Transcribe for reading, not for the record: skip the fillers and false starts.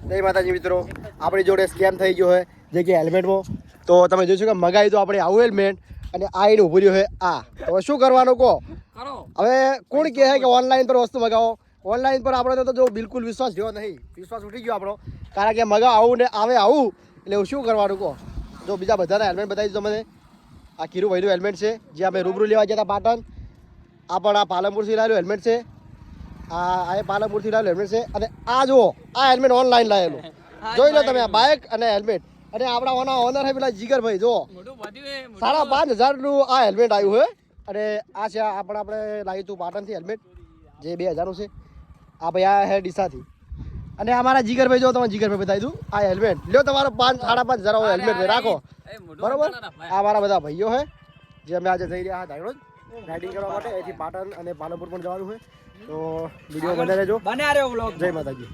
જય માતાજી મિત્રો, આપણી જોડે સ્કેમ થઈ ગયો છે જે કે હેલ્મેટમાં. તો તમે જોશો કે મગાવી તો આપણે આવું હેલ્મેટ અને આ એને ઉભું રહ્યું છે આ. તો શું કરવાનું કહો? હવે કોણ કહે કે ઓનલાઈન પર વસ્તુ મગાવો? ઓનલાઈન પર આપણે તો જો બિલકુલ વિશ્વાસ રહ્યો નહીં, વિશ્વાસ ઉઠી ગયો આપણો. કારણ કે મગાવ આવું ને આવે આવું એટલે શું કરવાનું કહો? જો બીજા બધાના હેલ્મેટ બતાવી દીધું તમને. આ કીરુભાઈનું હેલ્મેટ છે જે અમે રૂબરૂ લેવા ગયા હતા પાટણ. આ પણ આ પાલનપુરથી લાવેલું હેલ્મેટ છે. આ પાલનપુરથી લાવેલું હેલ્મેટ છે. અને આ જુઓ, આ હેલ્મેટ ઓનલાઈન લાવેલું. જોઈ લો તમે, આ બાઇક અને હેલ્મેટ. અને આપણા ઓનર છે પેલા જીગરભાઈ. જુઓ 5,500નું આ હેલ્મેટ આવ્યું છે. અને આ છે આપણે લાવ્યું હતું પાટણથી હેલ્મેટ જે 2,000નું છે. આ ભાઈ આ હે ડીસાથી. અને અમારા જીગરભાઈ જો તમે જીગરભાઈ બતાવી દઉં આ હેલ્મેટ લ્યો તમારો 5,500 હેલ્મેટ રાખો બરોબર. આ મારા બધા ભાઈઓ છે જે અમે આજે જઈ રહ્યા હતા રાઇડિંગ કરવા માટે. અહીંથી પાટણ અને પાલનપુર પણ જવાનું છે. તો વિડીયો બને રહેજો. જય માતાજી.